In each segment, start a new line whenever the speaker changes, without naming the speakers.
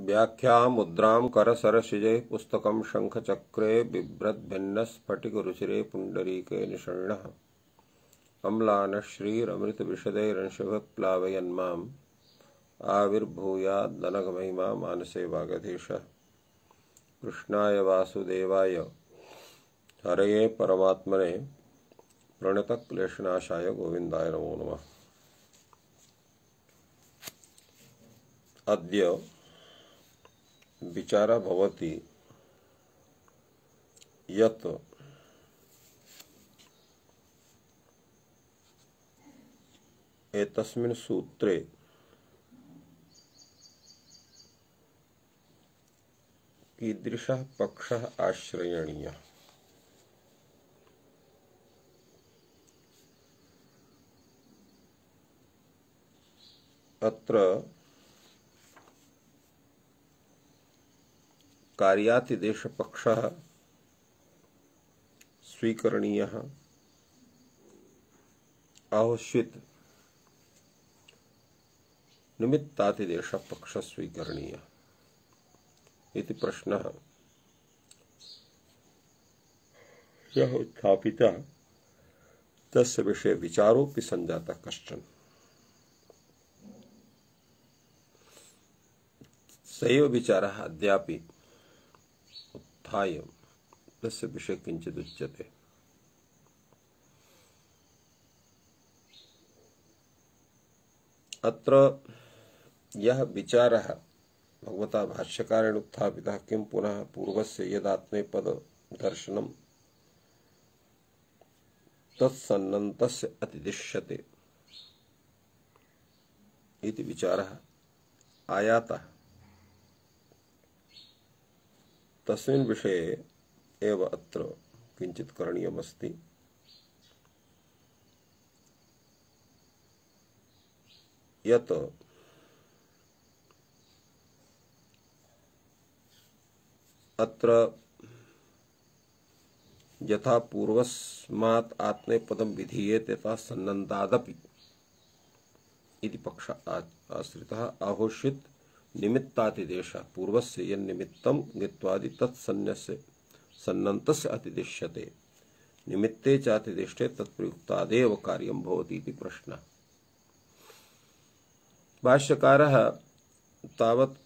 व्याख्या मुद्रां करसरसिजे पुस्तकं शंखचक्रे बिभ्रद्भिन्नस्फटिकरुचिरे पुण्डरीके निषण्णः अम्लानश्रीरमृतविशदैरंशवत्प्लावयन्माम् आविर्भूयादनघमहिमा मानसे वागधीशः। कृष्णाय वासुदेवाय हरये परमात्मने प्रणतक्लेशनाशाय गोविन्दाय नमो नमः। अद्य विचारा भवति यत् एतस्मिन् सूत्रे कीदृशः पक्षः आश्रयणीयः। अत्र कार्यातिदेश पक्षः स्वीकरणीयः, आहोस्वित निमित्तातिदेश पक्षः स्वीकरणीयः इति प्रश्नः यः उत्थापितः तस्य विषये विचारोऽपि सञ्जातः कश्चन। सैव विचारः अद्यापि उत्थाय तस्य विषये किञ्चित् उच्यते। अत्र यः विचारः भगवता भाष्यकारेण उत्थापितः किं पुनः पूर्वस्य यदात्मेपद दर्शनं तत्सन्नन्तस्य अतिदिश्यते इति विचारः आयातः, तस्मिन् विषये एव अत्र किञ्चित् करणीयमस्ति। यत् अत्र यथा पूर्वस्मात् आत्मनेपदं विधीयेते तथा सन्नन्तादपि इति पक्षः आश्रितः आहोषित निमित्तातिदेशः पूर्वस्य यन्निमित्तं ङित्वादि तत्सन्न्यस्य सन्नन्तस्य अतिदिश्यते निमित्ते चातिदिष्टे तत्प्रयुक्तादेव कार्यं भवति इति प्रश्नः। भाष्यकारः तावत्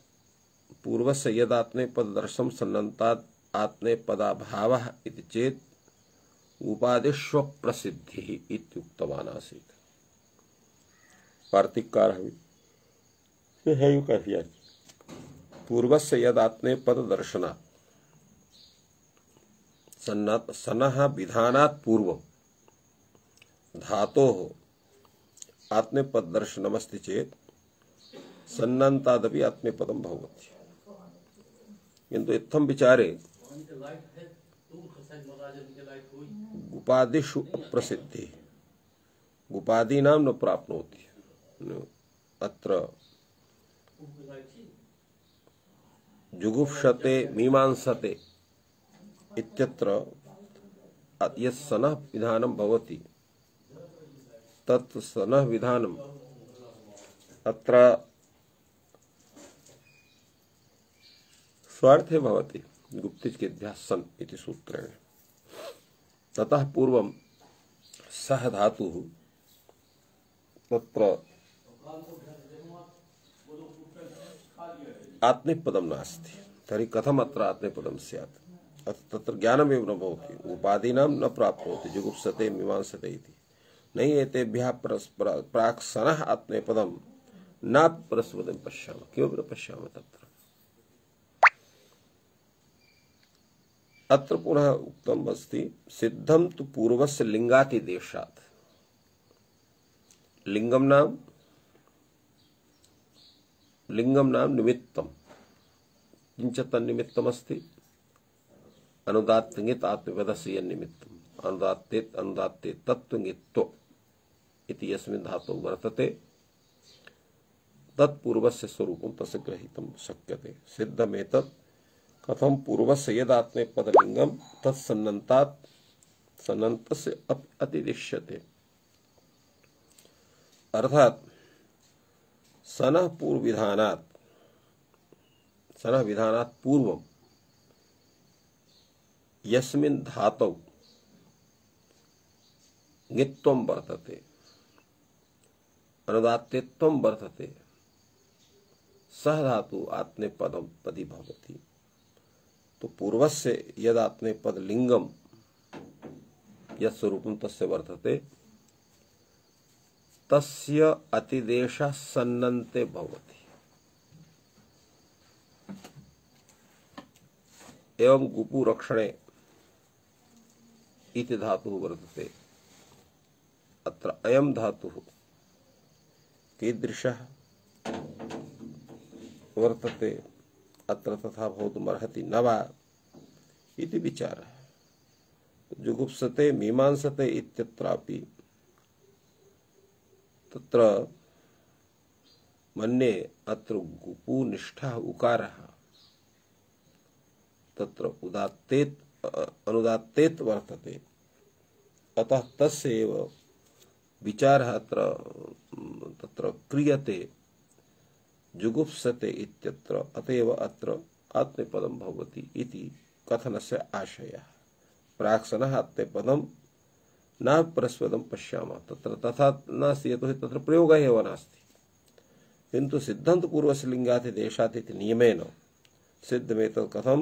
पूर्वस्य यदात्मनेपददर्शनं सन्नन्तात् आत्मनेपदाभावः इति चेत् उपादिष्वप्रसिद्धिः इत्युक्तवान् आसीत्। वार्तिककारः पूर्वस्य यदात्मनेपददर्शनात् सनः विधानात् पूर्वं धातोः आत्मनेपददर्शनमस्ति चेत् सन्नन्तादपि आत्मनेपदं भवति। किन्तु इत्थं विचारे उपादिषु अप्रसिद्धिः उपादीनां न प्राप्नोति। अत्र जुगुप्सते मीमांसते इत्यत्र यत् सनः विधानं भवति तत् सनः विधानम् अत्र स्वार्थे भवति गुप्तिचेद्यः सन् इति सूत्रेण। ततः पूर्वं सः धातुः तत्र आत्मनेपदं नास्ति, तर्हि कथम् अत्र आत्मनेपदं स्यात्? तत्र ज्ञानमेव न भवति, उपादीनां न प्राप्नोति, जुगुप्सते मीमांसते इति। नहि एतेभ्यः प्राक् सनः आत्मनेपदं न प्रस्फुटं पश्यामः, किमपि न पश्यामः तत्र। अत्र पुनः उक्तम् अस्ति सिद्धं तु पूर्वस्य लिंगातिदेशात्। लिंगम नाम निमित्तम किंच तन्निमित्तमस्ति अनुदात्तङित् आत्मपदस्य यन्निमित्तम् अनुदात्ते तत्त्वङित्तो इति यस्मिन् धातौ वर्तते तत्पूर्वस्य स्वरूपं तस्य ग्रहीतुं शक्यते। सिद्धमेतत् कथं पूर्वस्य यदात्मनेपदलिङ्गं तत्सन्नन्तात् सन्नन्तस्य अतिदिश्यते। अर्थात सनः पूर्व विधानात् सनः विधानात् पूर्वं यस्मिन् धातौ ङित्वं वर्तते अनुदात्तत्वं वर्तते सह धातु आत्मनेपदं पदी भवति। तो पूर्वस्य यद आत्मनेपद लिंगम यत् स्वरूपं तस्य वर्तते तस्य अतिदेशः सन्नन्ते भवति। एवं गुपु रक्षणे इति धातुः वर्तते। अत्र अयं धातुः कीदृशः वर्तते अत्र तथा भवितुमर्हति न वा इति विचारः। जुगुप्सते मीमांसते इत्यत्रापि तत्र मन्ये अत्र गुपु निष्ठः उकारः तत्र उदात्तेत् अनुदात्तेत् वर्तते। अतः तस्यैव विचारः अत्र तत्र क्रियते जुगुप्सते इत्यत्र अतएव अत्र आत्मनेपदं भवति इति कथनस्य आशयः। प्राक्सनः आत्मनेपदं न परस्पदं पश्यामः तत्र तथा नास्ति यतोहि तत्र प्रयोगः एव नास्ति। किन्तु सिद्धन्तु पूर्वस्य लिङ्गात् देशात् इति नियमेन सिद्धमेतत् कथं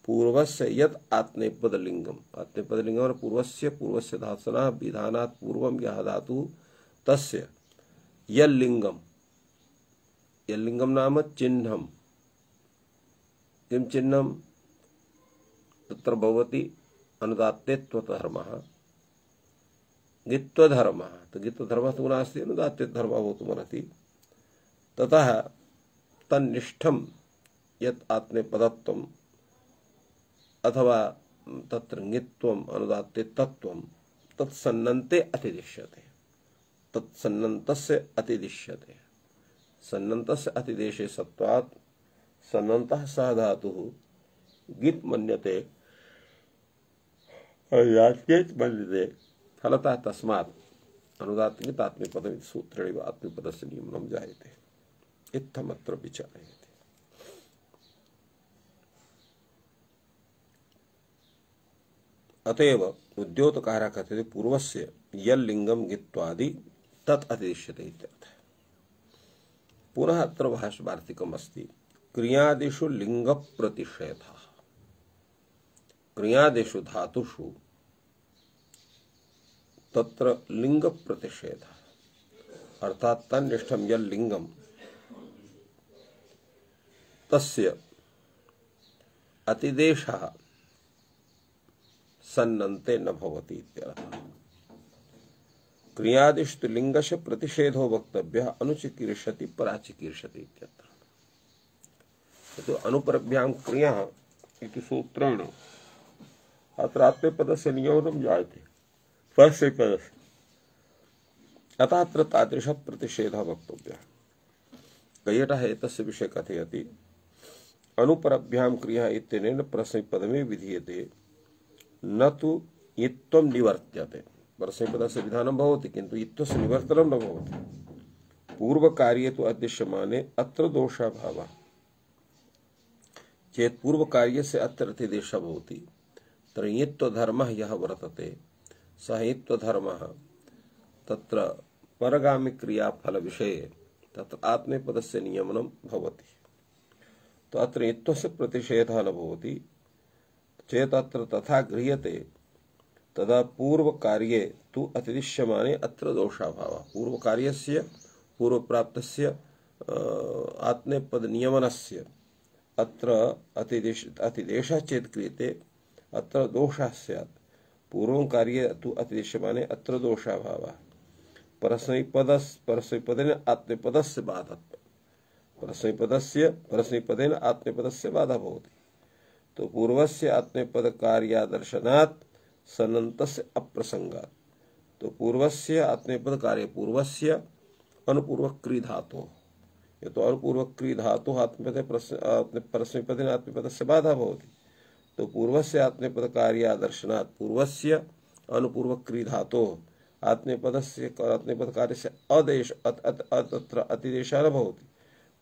पूर्वस्य यत् आत्मनेपदलिङ्गम् आत्मनेपदलिङ्गं पूर्वस्य धातुनः विधानात् पूर्वं यः धातुः तस्य यल्लिङ्गं नाम चिह्नं किं चिह्नं तत्र भवति अनुदात्तेत्वधर्मः ङित्वधर्मः। तो ङित्वधर्मः तु नास्ति अनुदात्तेत्वधर्मः भवितुमर्हति। ततः तन्निष्ठं यत् आत्मनेपदत्वम् अथवा तत्र ङित्वम् अनुदात्तेत्वं तत्सन्नन्ते अतिदिश्यते। तत्सन्नन्तस्य अतिदिश्यते। सन्नन्तस्य अतिदेशे सत्वात् सन्नन्तः सह धातुः ङित् मन्यते अनुदात्तेत् मन्यते। फलतः तस्मात् अनुदात्तङित् आत्मनेपदम् इति सूत्रेणैव आत्मनेपदस्य नियमनं जायते। इत्थमत्र विचार्यते। अतएव उद्योतकारः कथयति पूर्वस्य यल्लिङ्गं ङित्वादि तत् अतिदिश्यते इत्यर्थः। पुनः अत्र भाष्यवार्तिकम् अस्ति क्रियादिषु लिंग प्रतिषेधः। क्रियादिषु धातुषु तत्र लिंग प्रतिषेधः अर्थात् तन्निष्ठं यल्लिङ्गं तस्य अतिदेशः सन्नन्ते न भवति इत्यर्थः। क्रियादिषु लिंगस्य प्रतिषेधो वक्तव्यः अनुचिकीर्षति पराचिकीर्षति इत्यत्र। तो अनुपरभ्यां क्रियाः इति सूत्रेण अत्र आत्मनेपदस्य नियमनं जायते परस्मैपदस्य। अतः अत्र तादृशः प्रतिषेधः वक्तव्यः। कैयटः एतस्य विषये कथयति अनुपरभ्यां क्रिया इत्यनेन परस्मैपदमे विधीयते न तु इत्त्वं निवर्त्यते। परस्मैपदस्य विधानं भवति किन्तु इत्त्वस्य निवर्तनं न भवति। पूर्वकार्ये तु अदृश्यमाने अत्र दोषाभावः चेत् पूर्वकार्यस्य अत्र अतिदेशः भवति तर्हि इत्त्वधर्मः यः वर्तते सः इत्त्वधर्मः तत्र परगामिक्रियाफलविषये तत्र आत्मनेपदस्य नियमनं भवति। तो अत्र इत्त्वस्य प्रतिषेधः न भवति चेत् अत्र तथा गृह्यते तदा पूर्वकार्ये तु अतिदिश्यमाने अत्र दोषाभावः। पूर्वकार्यस्य पूर्वप्राप्तस्य आत्मनेपद नियमनस्य अत्र अतिदेशः चेत् क्रियते अत्र दोषः स्यात्। पूर्वं कार्ये तु अतिदिश्यमाने अत्र दोषाभावः। परस्मैपदेन आत्मनेपदस्य बाधत्वम्। परस्मैपदेन आत्मनेपदस्य बाधा भवति। तो पूर्वस्य आत्मनेपद कार्यादर्शनात् सन्नन्तस्य अप्रसंगात्। तो पूर्वस्य आत्मनेपद कार्य पूर्वस्य अनुपूर्वक क्री धातु ये तो अनुपूर्वक क्री धातु आत्मनेपदे परस्मैपदेन आत्मनेपदस्य बाधा भवति। तो पूर्वस्य आत्मनेपद कार्यादर्शनात् पूर्वस्य अनुपूर्वक क्री धातु आत्मनेपद कार्यस्य अदेश अत्र अतिदेशः न भवति।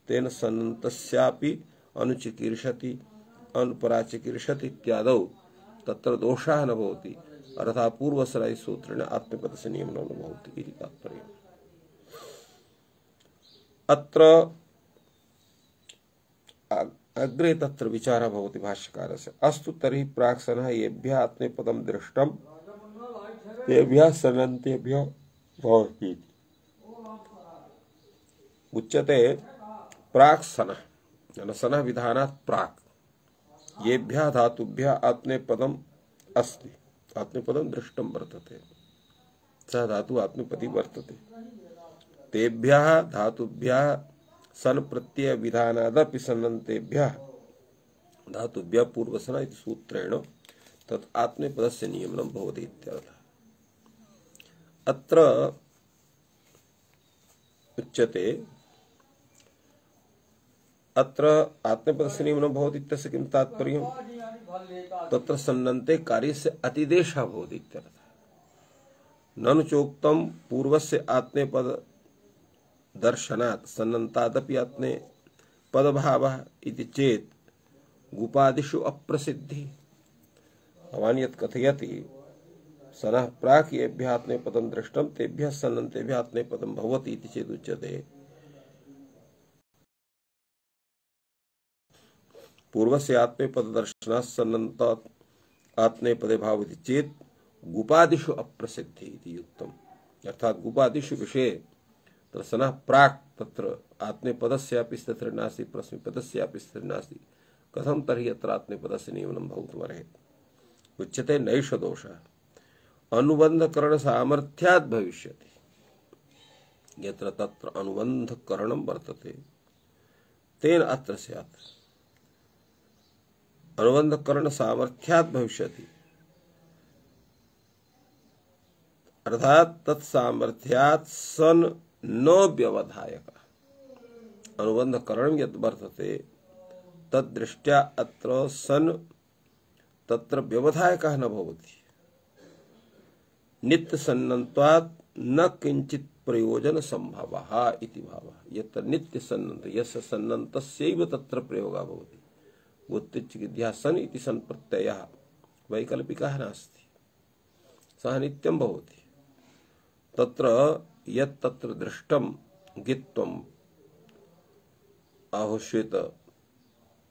तेन सन्नन्तस्यापि अनुचिकीर्षति अनुपराचिकीर्षति इत्यादौ तत्र दोषः न भवति, अर्थात् पूर्वसराय सूत्रेण आत्मपदस्य नियमनो न भवति इति तात्पर्यम्। अत्र अग्रे तत्र विचारः भवति भाष्यकारस्य। अस्तु तर्हि प्राक्सनः येभ्यः आत्मपदं दृष्टं तेभ्यः सनन्तेभ्यः भवति उच्यते। प्राक्सनः सनः विधानात् प्राक् येभ्यः धातुभ्यः आत्मपदम् अस्ति, आत्मपदं दृष्टं वर्तते, सः धातु आत्मपदी वर्तते। तेभ्यः धातुभ्यः सन प्रत्यय विधानादपि सन्नन्तेभ्यः धातुभ्यः पूर्वसन इति सूत्रेण तत् आत्मपदस्य नियमनं भवति इत्यर्थः। अत्र उच्यते अत्र आत्मपदस्य नियमनं भवति इत्यस्य किं तात्पर्यम्? तत्र सन्नन्ते कार्यस्य अतिदेशः भवति इत्यर्थः। ननु चोक्तं पूर्वस्य आत्मपद दर्शनात् सन्नन्तादपि आत्मपदभावः इति चेत् गुपादिषु अप्रसिद्धि। भवान् यत् कथयति सनः प्राक् येभ्यः आत्मपदं दृष्टं तेभ्यः सन्नन्तेभ्यः आत्मपदं भवति इति चेत् उच्यते पूर्वस्य आत्मपददर्शनात् सन्नन्तात् आत्मपदे भवति चेत् गुपादिषु अप्रसिद्धि इति युक्तम्। अर्थात् गुपादिषु विषये तत्र सनः प्राक् तत्र आत्मपदस्यापि स्थितिर् नास्ति, परस्मैपदस्यापि स्थितिर् नास्ति, कथं तर्हि अत्र आत्मपदस्य नियमनं भवितुमर्हति? उच्यते नैष दोषः अनुबन्धकरण सामर्थ्यात् भविष्यति। यत्र तत्र अनुबन्धकरणं वर्तते तेन अत्र स्यात्। अनुबन्धकरण सामर्थ्यात् भविष्यति अर्थात तत्सामर्थ्यात् सन न व्यवधायक। अनुबन्धकरणं यत् वर्तते तद्दृष्ट्या अत्र सन तत्र व्यवधायकः न भवति। नित्यसन्नन्त्वात् न किंचित् प्रयोजन संभवः इति भावः। यत्र नित्यसन्नन्त यस्य सन्नन्तस्यैव तत्र प्रयोगः भवति। उत्तिच्चिद्या सन इति सन प्रत्ययः वैकल्पिकः नास्ति, सः नित्यं भवति। तत्र यत् तत्र दृष्टं गित्वम् आहुष्येत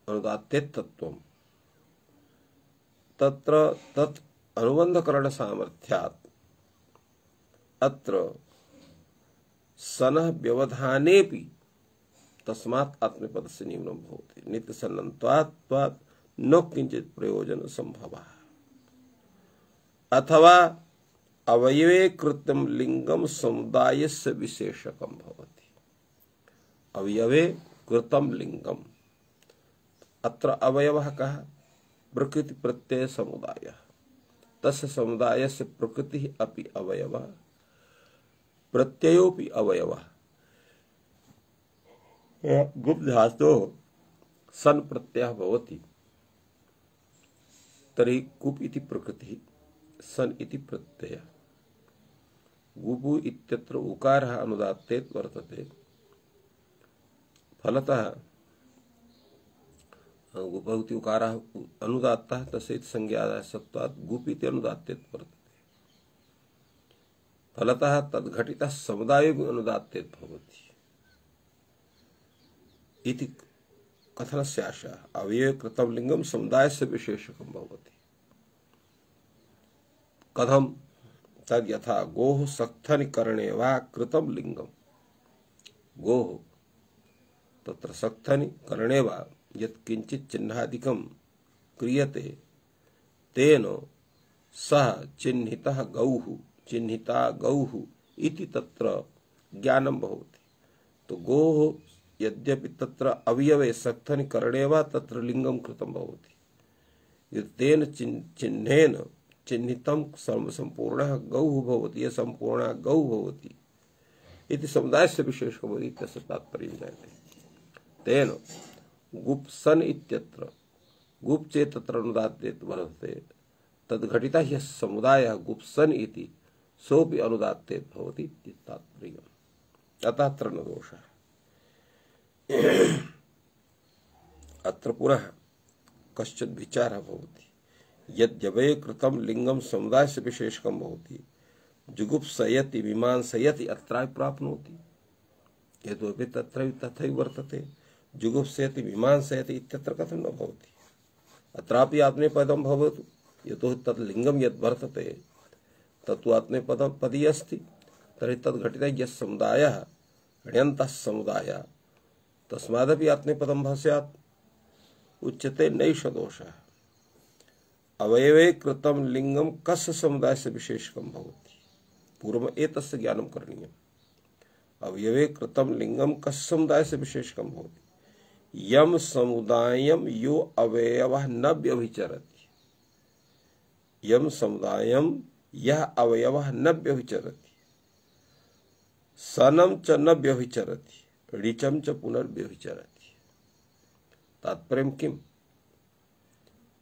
अनुदात्तेत्तत्वम् तत्र तत् अनुबन्धकरण सामर्थ्यात् अत्र सनः व्यवधानेपि तस्मात् आत्मपदस्य नियमनं भवति। नित्यसन्नन्त्वात् न किंचित् प्रयोजन संभवः। अथवा अवयवे कृतं लिंगम समुदायस्य विशेषकं भवति। अवयवे कृतं लिंगम, अत्र अवयवः कः? प्रकृति प्रत्यय समुदायः। तस्य समुदायस्य प्रकृतिः अपि अवयवः, प्रत्ययोपि अवयवः। गुप् धातोः सन प्रत्ययः भवति तर्हि गुप् इति प्रकृतिः, सन इति प्रत्ययः। गुपु इत्यत्र उकारः अनुदात्तेत् वर्तते। फलतः गुपौ इति उकारः अनुदात्तः तस्य संज्ञायाः सत्वात् गुप् इति अनुदात्तेत् वर्तते। फलतः तद्घटितः समुदायो अनुदात्तेत् भवति इति कथनस्य आशा। अवयवे कृतं लिंगम समुदायस्य विशेषकं भवति। कथं? तद् यथा गोः सक्थनिकरणे वा कृतं लिंगम। गोः तत्र सक्थनिकरणे वा यत् किंचित् चिह्नादिकं क्रियते तेन सः चिह्नितः गौः, चिह्निता गौः इति तत्र ज्ञानं भवति। तो गोः यद्यपि तत्र अवयवे सक्थनिकरणे वा तत्र लिंगं कृतं भवति। तेन चिह्नेन चिह्नितं संपूर्णः गौः भवति, यः सम्पूर्णः गौः भवति इति समुदायस्य विशेषः भवति इत्यस्य तात्पर्यं जायते। तेन गुप् सन इत्यत्र गुप् चेत् तत्र अनुदात्तेत् वर्तते। तद्घटितः यः समुदायः गुप् सन इति सोऽपि अनुदात्तेत् भवति इति तात्पर्यम्। अतः अत्र न दोषः। अत्र पुनः कश्चित् विचारः भवति। यद्यवय कृतं लिंगम समुदाय से विशेषकम भवति जुगुप्सयति मीमांसयति अत्रापि प्राप्नोति। यद्यपि तत्र तथैव वर्तते जुगुप्सयति मीमांसयति इत्यत्र कथं न भवति। अत्रापि आत्मनेपदं भवतु यतो तत् लिंगम यद् वर्तते तत्तु आत्मनेपदं पदी अस्ति। तर्हि तद् घटितः यः समुदायः ण्यन्तः समुदायः तस्मादपि आत्मनेपदं स्यात्। उच्यते नैष दोषः अवयवे कृतं लिंगम कस्य समुदाय से विशेषकम भवति। पूर्वम् एतस्य ज्ञानं करणीयम्। अवयवे कृतं लिंगम कस्य समुदाय से विशेषकम भवति यम समुदायम यो अवयवः न व्यभिचरति। यम समुदायम यह अवयवः न व्यभिचरति सनम च न व्यभिचरति ऋचम च पुनर्व्यभिचरति। तात्पर्यं किम?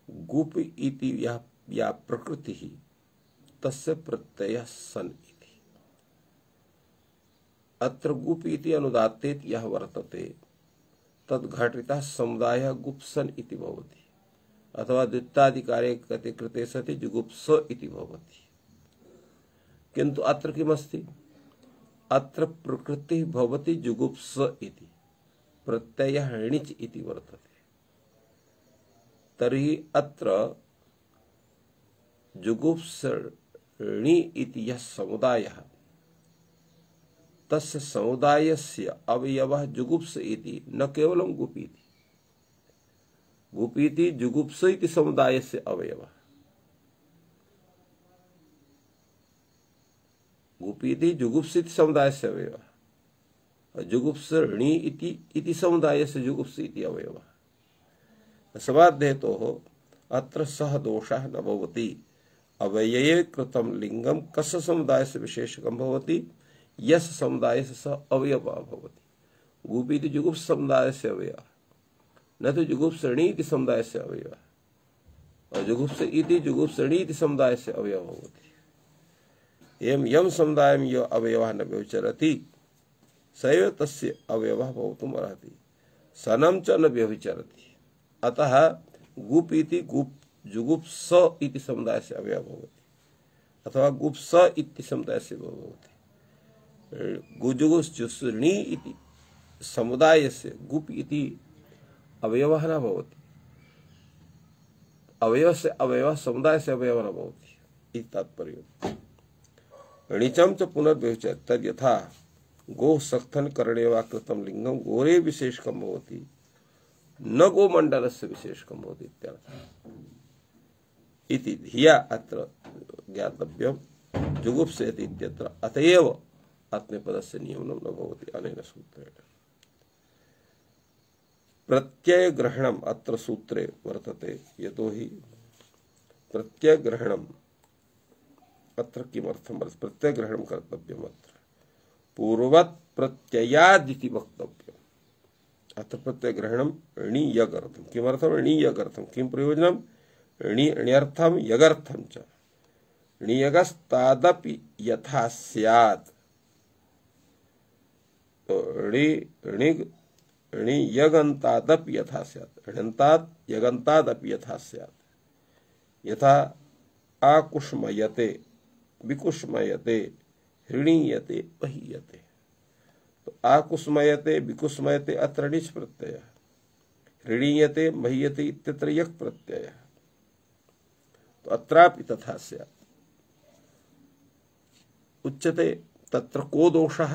गुप इति या प्रकृति तस्य प्रत्ययः सन इति। अत्र गुप इति अनुदात्तेत यः वर्तते तद्घटितः समुदायः गुप्सन इति भवति अथवा द्वित्वाधिकारे कते कृते सति जुगुप्स इति भवति। किन्तु अत्र किमस्ति? अत्र प्रकृतिः भवति जुगुप्स इति प्रत्ययः णिच् इति वर्तते। तर्हि अत्र जुगुप्सणि इति यः समुदायः तस्य समुदायस्य अवयवः जुगुप्स इति न केवलं गुपीति। गुपीति जुगुप्स इति समुदायस्य अवयवः। गुपीति जुगुप्स इति समुदायस्य अवयवः। जुगुप्सणि इति समुदायस्य जुगुप्स इति अवयवः। समाध्येतोः अत्र सह दोषः न भवति। अवयवे कृतं लिंगम कस्य समुदाय से विशेषकम भवति यस समुदाय से सह अवयवः भवति। गुप इति जुगुप्स समुदाय से अवयवः न तो जुगुप्सणि इति समुदाय से अवयवः। और जुगुप्स इति जुगुप्सणि इति समुदाय से अवयवः भवति। एवं यम समुदायं यो अवयवः न व्यभिचरति सैव तस्य अवयवः भवितुम् अर्हति सनम च न व्यभिचरति। अतः गुप इति जुगुप्स इति समुदाय से अवयवः भवति अथवा गुप्स इति समुदाय से भवति। गुजुगुप्सणि इति समुदाय से गुप इति अवयवः न भवति। अवयव से अवयवः समुदाय से अवयवः न भवति इति तात्पर्यम्। णिचं च पुनर्व्यभिचरति तद्यथा गोः सक्थन करणे वा कृतं लिंगम गोरे विशेषकं भवति न गोमण्डलस्य विशेषकं भवति इत्यर्थः। इति धिया अत्र ज्ञातव्यं जुगुप्सयति इत्यत्र अतएव आत्मनेपदस्य नियमनं न भवति अनेन सूत्रेण। प्रत्ययग्रहणम् अत्र सूत्रे वर्तते यतोहि प्रत्ययग्रहणम् अत्र किमर्थं प्रत्ययग्रहणं कर्तव्यम् अत्र पूर्ववत् प्रत्ययादिति वक्तव्यम्। अत्र प्रत्ययग्रहणं णीयगर्थं। किमर्थं णीयगर्थं? किं प्रयोजनं? ण्यर्थं यगर्थं च। णीयगस्तादपि यथा स्यात्। तो णीयगन्तादपि यथा स्यात्। ण्यन्तात् यगन्तादपि यथा स्यात्। यथा आकुष्मयते विकुष्मयते हृणीयते वहीयते। तो आकुष्मयते विकुष्मयते अत्र णिच् प्रत्ययः। हृणीयते महीयते इत्यत्र यक् प्रत्ययः। तो अत्रापि तथा स्यात्। उच्यते तत्र को दोषः?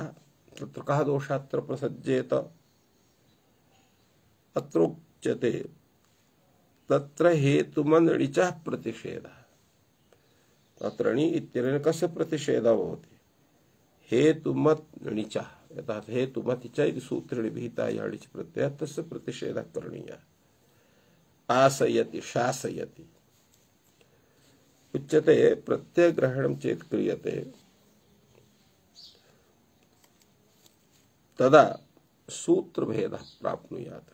तत्र कः दोषः अत्र प्रसज्येत? अत्र उच्यते तत्र हेतुमन् णिचः प्रतिषेधः। तत्र णि इत्यनेन कस्य प्रतिषेधः भवति? हेतुमत् णिचः। यथा हेतुमति च इति सूत्रेण विहितः यः णिच् प्रत्ययः तस्य प्रतिषेधः करणीयः। आशयति शासयति। उच्यते प्रत्ययग्रहणं चेत् क्रियते तदा सूत्रभेदः प्राप्नुयात्।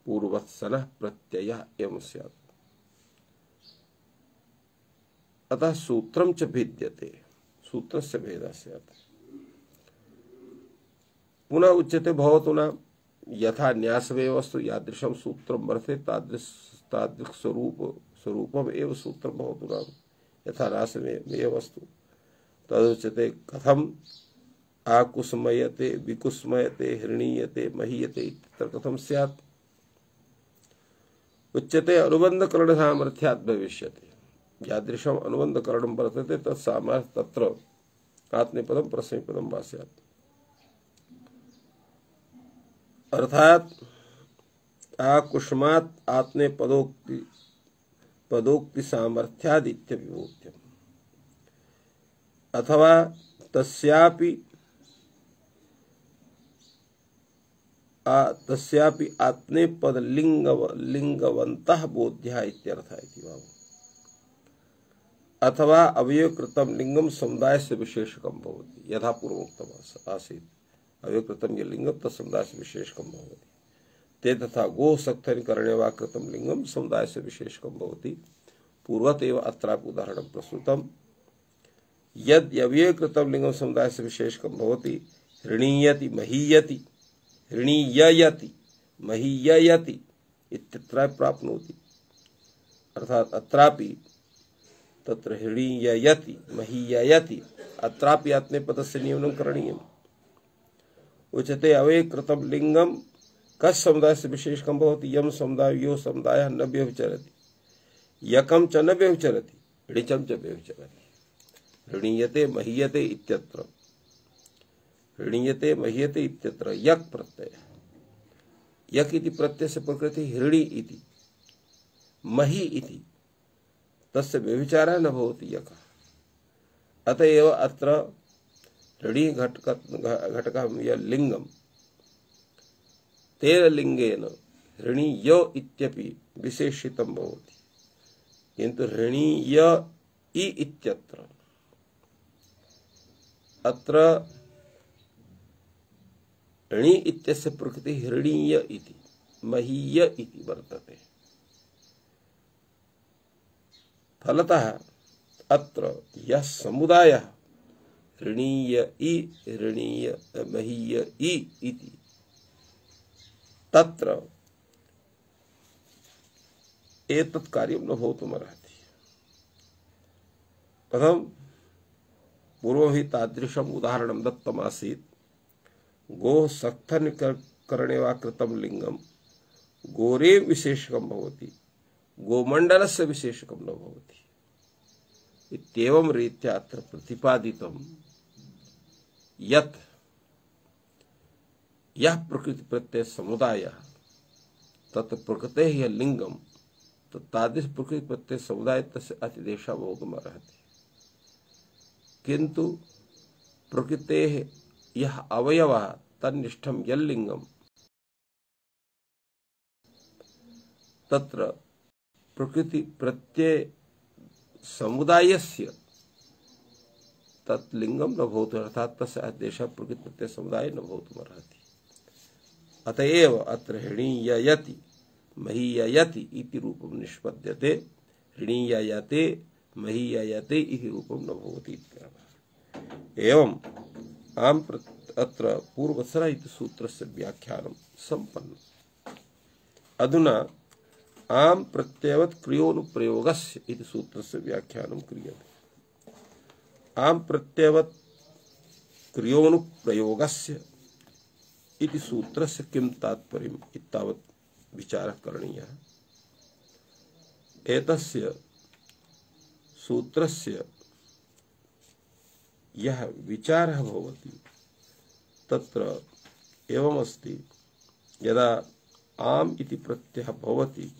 पूर्वत्सनः प्रत्ययः एवं स्यात्। अतः सूत्रं च भिद्यते। सूत्रस्य भेदः स्यात्। पुनः उच्यते भवतु न यथा न्यासमेव वस्तु यादृशं सूत्रं वर्तते तादृश स्वरूपम एव सूत्रं भवतु नाम यथा न्यासमेव वस्तु तदुच्यते कथम आकुसुमयते विकुसुमयते हृणीयते महीयते इत्यत्र कथम स्यात् उच्यते अनुबंधकरण सामर्थ्यात् भविष्यति यादृशम अनुबंधकरणं वर्तते तत्सामर्थ्य तत्र आत्मनेपदम परस्मैपदम वा स्यात् अर्थात आकुष्मात् पदोक्ति सामर्थ्यादित्य विभूत्यम अथवा तस्यापि आत्मनेपद लिंगवन्तः बोध्या इत्यर्थः इति भाव अथवा अवयवकृतं लिंगम समुदाय से विशेषकम भवति यथा पूर्वोक्तम आसीत् अवयवकृतं ये लिंगम तत्समुदाय से विशेषकम भवति ते तथा गो सक्थन करणे वा कृतं लिंगम समुदाय से विशेषकम भवति पूर्वत एव अत्रापि उदाहरणं प्रस्तुतम् यद् अवयवकृतं लिंगम समुदाय से विशेषकम भवति हृणीयति महीयति हृणीययति महीययति इत्यत्र प्राप्नोति अर्थात अत्रापि तत्र हृणीययति महीययति अत्रापि आत्मनेपदस्य नियमनं करणीयम् उच्यते अवयवकृतं लिंगम कस् समुदाय से विशेषकम भवति यम समुदाय यो समुदायः न व्यभिचरति यकम च न व्यभिचरति ऋचम च व्यभिचरति हृणीयते महीयते इत्यत्र हृणीयते महीयते इत्यत्र यक प्रत्यय यक इति प्रत्यय से प्रकृति हृणि इति मही इति तस्य व्यभिचारः न भवति यक अतएव अत्र हृणि घटकं यः लिंगम तेन लिंगेन हृणीय इत्यपि विशेषितं भवति किन्तु हृणीय इ इत्यत्र अत्र ऋणि इत्यस्य प्रकृति हृणीय इति महीय इति वर्तते फलतः अत्र यः समुदायः हृणीय इ हृणीय महीय इ इति तत्र एतत् कार्यं न भवितुमर्हति कथं पूर्वं हि तादृशम् उदाहरणं दत्तमासीत् गो सक्थन करणे वा कृतं लिंगम गोरे विशेषकं भवति गोमण्डलस्य विशेषकं न भवति इत्येवं रीत्या अत्र प्रतिपादितं यत् यः प्रकृति प्रत्यय समुदायः तत् प्रकृतेः यः लिंगम तादृश प्रकृति प्रत्यय समुदाय तस्य अतिदेशः भवितुमर्हति किन्तु प्रकृतेः यः अवयवः तन्निष्ठं यल्लिंगम तत्र प्रकृति प्रत्यय समुदायस्य तत् लिंगम न भवतु अर्थात तस्य आदेशः प्रकृति प्रत्यय समुदाय न भवितुमर्हति अतएव अत्र हृणीययति महीययति इति रूपं निष्पद्यते हृणीययते महीययते इति रूपं न भवति इत्यर्थः एवं अत्र पूर्वसर इति सूत्रस्य व्याख्यानं सम्पन्नम् अधुना आम प्रत्ययवत् क्रियोनुप्रयोगस्य इति सूत्रस्य व्याख्यानं क्रियते आम प्रत्ययवत् क्रियोनुप्रयोगस्य इति सूत्रस्य किं तात्पर्यम् इत्तावत् विचारः करणीयः एतस्य सूत्रस्य यह विचारः भवति तत्र एवमस्ति यदा आम इति प्रत्ययः भवति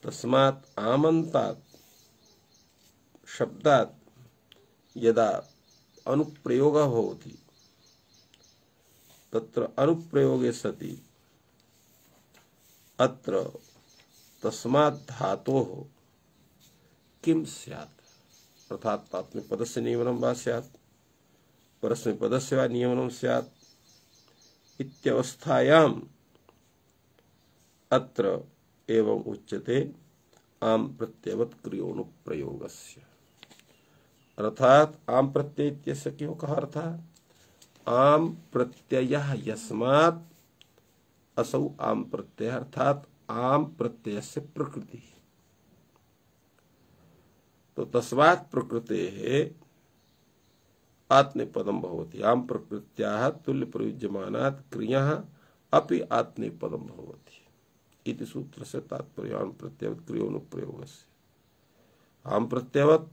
तस्मात् आमन्तात् शब्दात् यदा अनुप्रयोगः भवति तत्र अनुप्रयोगे सति अत्र तस्मात् धातोः किं स्यात् अर्थात् आत्मनेपदस्य नियमनं वा स्यात् परस्मैपदस्य वा नियमनं स्यात् इत्यवस्थायाम् अत्र एवं उच्यते आम प्रत्ययवत् क्रियोनुप्रयोगस्य अर्थात आम प्रत्यय इत्यस्य क्यों कहा अर्थः आम प्रत्ययः यस्मात् असौ आम प्रत्यय अर्थात आम प्रत्यय से प्रकृति। तो तस्मात् प्रकृतेः आत्मनेपदम भवति। आम प्रकृत्याः तुल्य प्रयुज्यमानात् क्रियाः अपि आत्मनेपदम भवति इति सूत्र से तात्पर्य आम प्रत्ययवत् क्रियोनुप्रयोगस्य। आम प्रत्ययवत्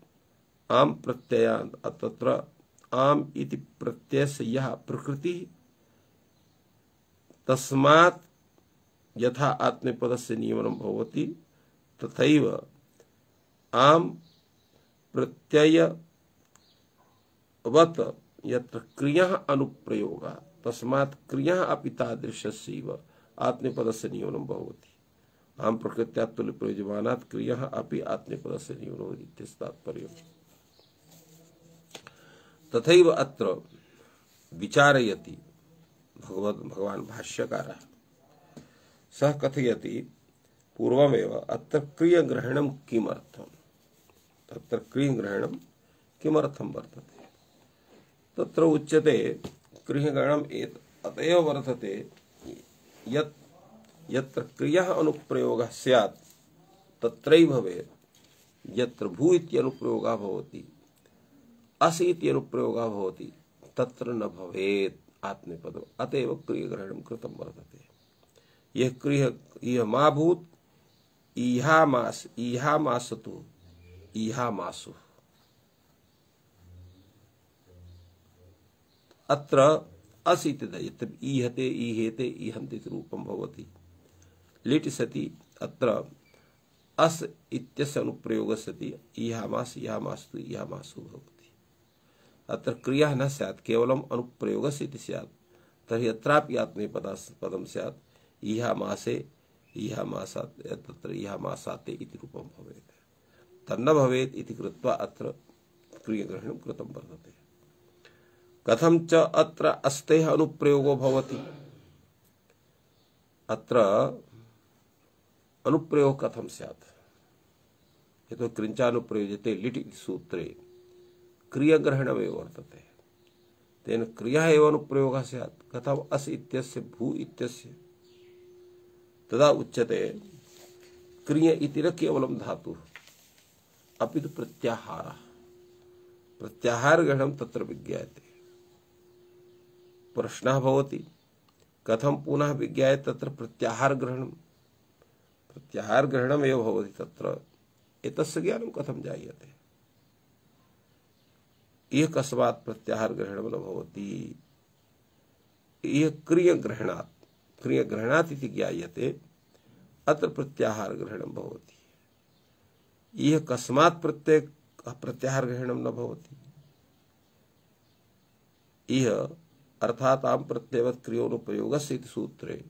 आम प्रत्ययान् तत्र आम इति प्रत्ययस्य यः प्रकृति तस्मात् यथा आत्मनेपदस्य नियमनं भवति तथैव आम प्रत्ययवत् यत्र क्रियः अनुप्रयोगः तस्मात् क्रियः अपि तादृशस्यैव आत्मनेपदस्य नियमनं भवति। आम प्रकृत्यात् तुल्य प्रयुज्यमानात् क्रियः अपि आत्मनेपदस्य नियमनं भवति इत्यस्य तात्पर्यम्। तथैव अत्र विचारयति भगवान् भाष्यकारः। सः कथयति पूर्वमेव अत्र क्रियग्रहणं किमर्थम्, तत्र क्रियग्रहणं किमर्थं वर्तते। तत्र उच्यते क्रियग्रहणम् अतएव वर्तते यत्र क्रियः अनुप्रयोगः स्यात् तत्रैव भवेत्, यत्र भू इत्यनुप्रयोगः भवति अस् इत्यनुप्रयोगः भवति तत्र न भवेत् आत्मनेपदम्। अतएव क्रियग्रहणं कृतं वर्तते। यह क्रिय यह मा भूत् ईहामासतु ईहामासु। अत्र अस् इति दयते ईहते ईहेते ईहन्ति इति रूपं भवति। लिट् सति अत्र अस् इत्यस्य अनुप्रयोगः सति ईहामास ईहामास्तु ईहामासु भवति। अत्र क्रिया न स्यात् केवलम् अनुप्रयोगस्य इति स्यात् तर्हि अत्रापि आत्मनेपदं स्यात् ईहामासे ईहामासात् तत्र ईहामासाते इति रूपं भवेत्। तन्न भवेत् इति कृत्वा अत्र क्रियग्रहणं कृतं वर्तते। कथं च अत्र अस्तेः अनुप्रयोगो भवति। अत्र अनुप्रयोग कथं स्यात् यतो कृञ्चानुप्रयोज्यते लिट् इति सूत्रे क्रियग्रहणमेव वर्तते। तेन क्रिया एव अनुप्रयोगः स्यात्। कथम् अस् इत्यस्य भू इत्यस्य तदा उच्यते क्रिय इति न केवलं धातुः अपि तु प्रत्याहारः। प्रत्याहारग्रहणं तत्र विज्ञायते। प्रश्नः भवति कथं पुनः विज्ञायते तत्र प्रत्याहारग्रहणं। प्रत्याहारग्रहणमेव भवति तत्र एतस्य ज्ञानं कथं जायते। यह कस्मात् प्रत्याहारग्रहणं न भवति। यह क्रियग्रहणात् इति ज्ञायते अत्र प्रत्याहारग्रहणं भवति। यह कस्मात् प्रत्याहारग्रहणं न भवति। यह अर्थात् आम प्रत्ययवत् क्रियोनुप्रयोगस्य इति सूत्रे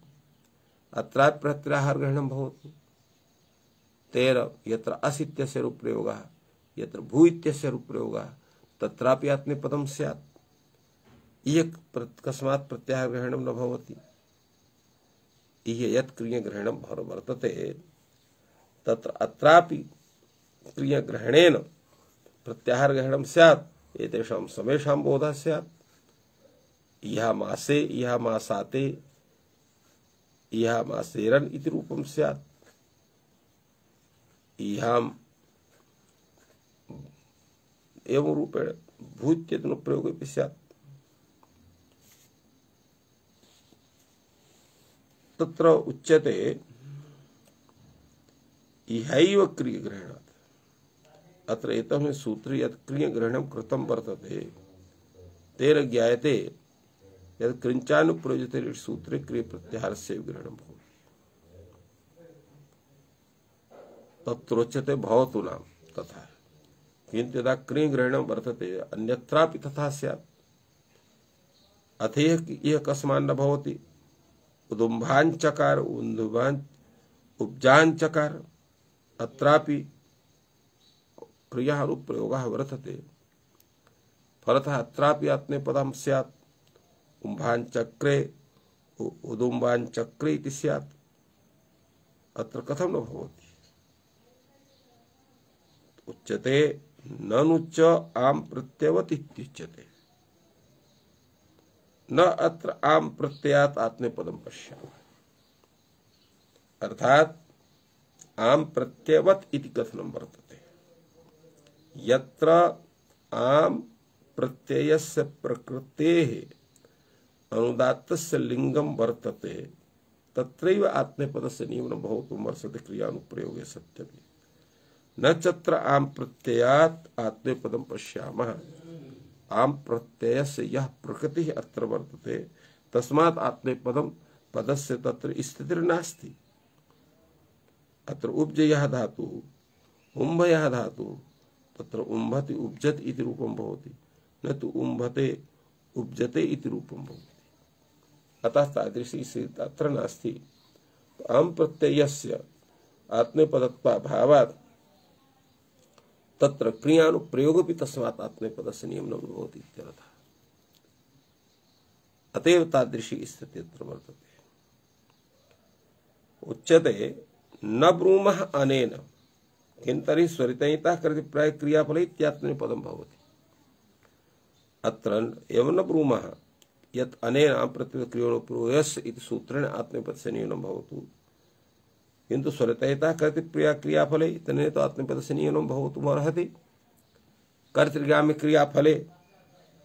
अत्रापि प्रत्याहारग्रहणं भवति। तेन यत्र अस् इत्यस्य अनुप्रयोगः यत्र भू इत्यस्य अनुप्रयोगः तत्रापि आत्मनेपदं स्यात्। यह कस्मात् प्रत्याहारग्रहणं न भवति। यह यत् क्रियग्रहणं वर्तते तत्र अत्रापि क्रियग्रहणेन प्रत्याहारग्रहणं स्यात्। एतेषां समेषां बोधः स्यात्। ईहामासे ईहामासाते ईहामासेरन् इति रूपं स्यात्। ईहाम् एवं रूपेण भू इत्यनुप्रयोगोऽपि स्यात्। तत्र उच्यते इहैव क्रियग्रहणात्। अत्र एतस्मिन् सूत्रे यत् क्रियग्रहणं कृतं वर्तते तेन ज्ञायते यत् कृञ्चानुप्रयोज्यते सूत्रे क्रियप्रत्याहारस्य ग्रहणं भवति। तत्रोच्यते भवतु नाम तथा। किन्तु यदा क्रियग्रहणं वर्तते अन्यत्रापि तथा स्यात्। अथेह यह कस्मान् न भवति। उदुम्भाञ्चकार उपजाञ्चकार अत्रापि क्रिया अनुप्रयोगः वर्तते। फलतः अत्रापि आत्मनेपदं स्यात्। उम्भाञ्चक्रे उदुम्बाञ्चक्रे इति स्यात्। अत्र कथं न भवति। उच्यते ननु च आम प्रत्ययवत् इत्युच्यते। न अत्र आम प्रत्ययात् आत्मनेपदं पश्यामः। अर्थात आम प्रत्ययवत इति कथनं वर्तते। यत्र आम प्रत्ययस्य प्रकृतेः अनुदात्तस्य लिंगम वर्तते तत्रैव आत्मनेपदस्य नियमनं भवितुम् अर्हति क्रियानुप्रयोगे सत्यपि। न चत्र आम प्रत्ययात् आत्मनेपदं पश्यामः। आम प्रत्ययस्य यः प्रकृतिः अत्र वर्तते तस्मात् आत्मनेपदं पदस्य तत्र स्थितिर्नास्ति। अत्र उपजयः धातुः उम्भयः धातुः तत्र उम्भति उपजति इति रूपं भवति, न तु उम्भते उपजते इति रूपं भवति। अतः तादृशी स्थितिः अत्र नास्ति। आम प्रत्ययस्य आत्मनेपदत्वाभावात् तत्र क्रियानुप्रयोगोऽपि तस्मात् आत्मनेपदस्य नियमनं भवति इत्यर्थः। अतएव तादृशी स्थितिः अत्र वर्तते। उच्यते न ब्रूमः अनेन किं तर्हि स्वरितयितः कृतिप्राय क्रियाफले इत्यात्मनेपदं भवति। अत्र एवं न ब्रूमः यत् अनेन प्रत्ययक्रियोनुप्रयोगस्य इति सूत्रेण आत्मनेपदस्य नियमनं भवतु, किन्तु स्वरितयितः कृतिप्राय क्रियाफले तेन तु आत्मनेपदस्य नियमनं भवितुमर्हति। कर्तृगामि क्रियाफले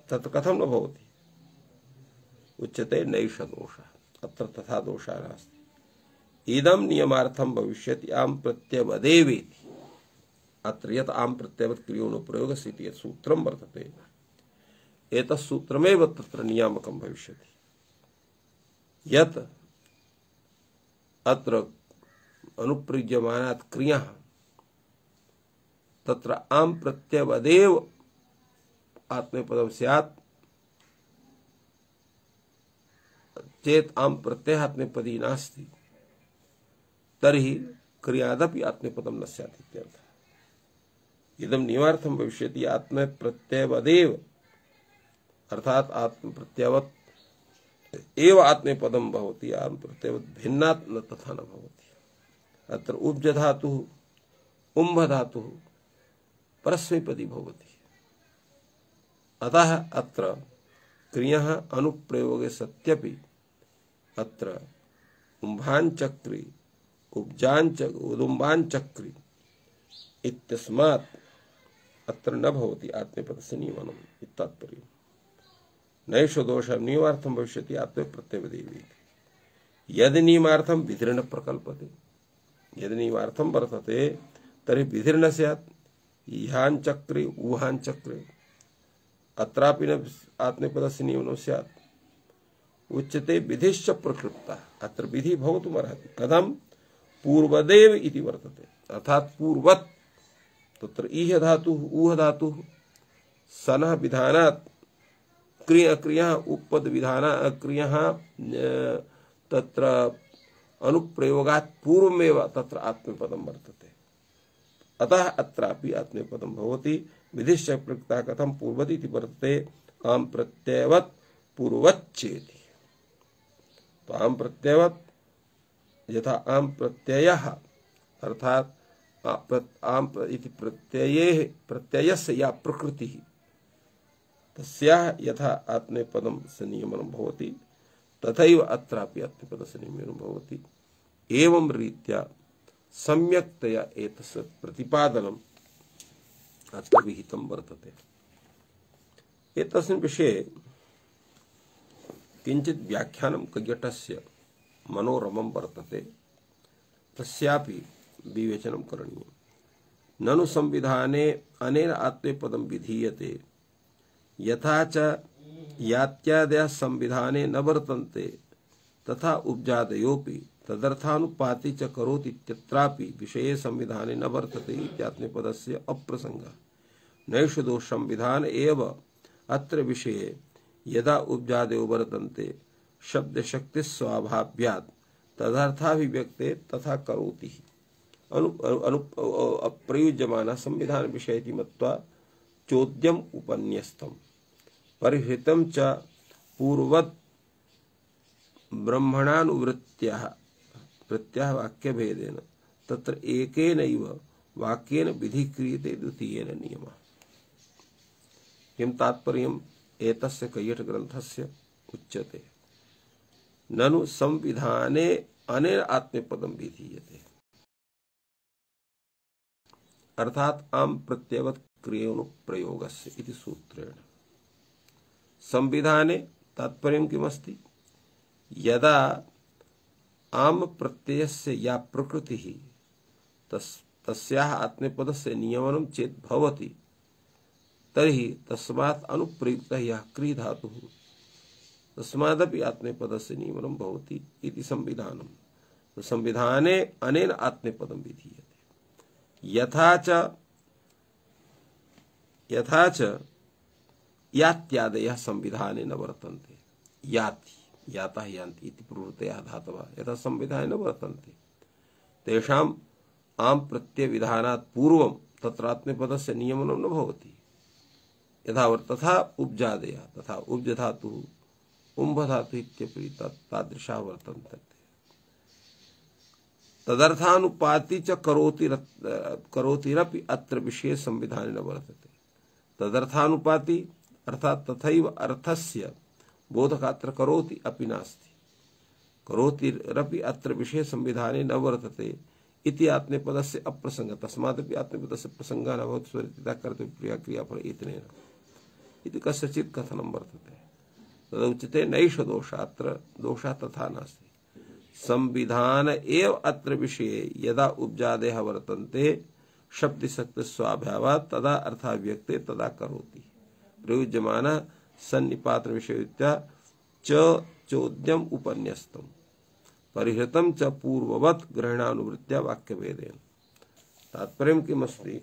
तत्र कथं न भवति। उच्यते नैष दोषः। अत्र तथा दोषः नास्ति। इदं नियमार्थं भविष्यति आम प्रत्ययवदेवेति। अत्र यत् आम प्रत्ययवत् क्रियोनुप्रयोगस्य इति यत् सूत्रं वर्तते एतत् सूत्रमेव तत्र नियामकं भविष्यति। यत् अत्र अनुप्रयुज्यमानात् क्रियाः तत्र आम प्रत्ययवदेव आत्मनेपदं स्यात् चेत् आम प्रत्ययः आत्मनेपदी नास्ति तर्हि क्रियादपि आत्मनेपदं न स्यात् इत्यर्थः। इदं नियमार्थं भविष्यति आत्मप्रत्ययवदेव अर्थात आत्मप्रत्ययवत् एव आत्मनेपदं भवति। आत्मप्रत्ययवत् भिन्नात् न तथा न भवति। अत्र उपज धातुः उम्भ धातुः परस्मैपदी भवति। अतः अत्र क्रियः अनुप्रयोगे सत्यपि अत्र उम्भाञ्चक्री उदुम्बाञ्चक्री इत्यस्मात् अत्र न भवति आत्मनेपदस्य नियमनम् इति तात्पर्यम्। नैष दोषः नियमार्थं भविष्यति आत्मप्रत्ययवदेव। यदि नियमार्थं विधिर्न प्रकल्पते, यदि नियमार्थं वर्तते तर्हि विधिर्न स्यात्। इहाञ्चक्रे ऊहाञ्चक्रे अत्रापि न आत्मनेपदस्य नियमनं स्यात्। उच्यते विधिश्च प्रकृता। अत्र विधि भवितुमर्हति। कथं पूर्वदेव इति वर्तते अर्थात पूर्वत्। तत्र इह धातुः ऊह धातुः सनः विधानात् क्रियः उपपद विधाना क्रियः तत्र अनुप्रयोगात् पूर्वमेव तत्र आत्मनेपदं वर्तते। अतः अत्रापि आत्मनेपदं भवति। विधिश्च प्रकृता कथं पूर्वत् इति वर्तते आम प्रत्ययवत् पूर्वच्चेति। तो आम प्रत्ययवत् यथा आम प्रत्ययः अर्थात आम इति प्रत्ययस्य या प्रकृतिः तस्याः यथा आत्मनेपदं नियमनं भवति तथैव अत्रापि आत्मनेपदस्य नियमनं भवति। एवं रीत्या सम्यक्तया एतस्य प्रतिपादनम् अत्र विहितं वर्तते। एतस्मिन् विषये किञ्चित् व्याख्यानं कैयटस्य मनोरमं वर्तते, तस्यापि विवेचनं करणीयम्। ननु संविधाने अनेन आत्मनेपदं विधीयते यथा च यात्यादयः संविधाने न वर्तन्ते तथा उपजादयोऽपि तदर्थानुपाति च करोति इत्यत्रापि विषये संविधाने न वर्तते इत्यात्मनेपदस्य अप्रसंगः। नैष दोष संविधान एव अत्र विषये यदा उपजादयो वर्तन्ते शब्द शक्ति स्वाभाव्यात् तदर्थाभिव्यक्ते तथा करोति अप्रयुज्यमानः संविधान विषय इति मत्वा चोद्यम उपन्यस्तम् परिहृतं च पूर्ववत् ब्रह्मणानुवृत्त्याः प्रत्यः वाक्यभेदेन तत्र एकेनैव वाक्येन विधि क्रियते द्वितीयेन नियमः। किं तात्पर्यम् एतस्य कैयट ग्रन्थस्य उच्यते। ननु संविधाने अनेन आत्मपदम विधीयते। अर्थात आम प्रत्ययवत क्रियोनुप्रयोगस्य इति सूत्रेण संविधाने तात्पर्यं किमस्ति? यदा आम प्रत्ययस्य या प्रकृतिः तस्याः आत्मपदस्य नियमनं चेत् भवति तर्हि तस्मात् अनुप्रयुक्तः यः क्री धातुः तस्मादपि आत्मपदस्य नियमनं भवति इति संविधानम्। तो संविधाने अनेन आत्मपदं विधीयते। यथा च यात्यादयः संविधाने न वर्तन्ते। याति यातः यान्ति इति प्रवृत्तयः धातवः यथा संविधाने न वर्तन्ते तेषाम् आम प्रत्यय विधानात् पूर्वं तत्र आत्मपदस्य नियमनं न भवति। यथा तथा उपजादयः तथा उपज धातुः उम्भ धातुः इत्यपि तादृशाः वर्तन्ते। तदर्थानुपाति च करोतिरपि अत्र विषये संविधाने न वर्तते। तदर्थानुपाति अर्थात तथैव अर्थस्य बोधकात्र करोति अपि नास्ति। करोतिरपि अत्र विषये संविधाने न वर्तते इति आत्मपदस्य अप्रसंग तस्मादपि आत्मपदस्य प्रसंगः न भवति स्वरितः कर्तव्य क्रियाफल इत्यनेन इति कस्यचित् कथनं वर्तते। तदुच्यते नैष दोषः अत्र दोषः तथा नास्ति। संविधान एव अत्र विषये यदा उपजादयः वर्तन्ते शब्दशक्ति स्वाभावात् तदा अर्थाव्यक्ते तदा करोति प्रयुज्यमानः सन्निपातन विषययुक्त्या चोद्यम उपन्यस्तम् परिहृतं च पूर्ववत् ग्रहणानुवृत्त्या वाक्यभेदेन। तात्पर्यं किमस्ति?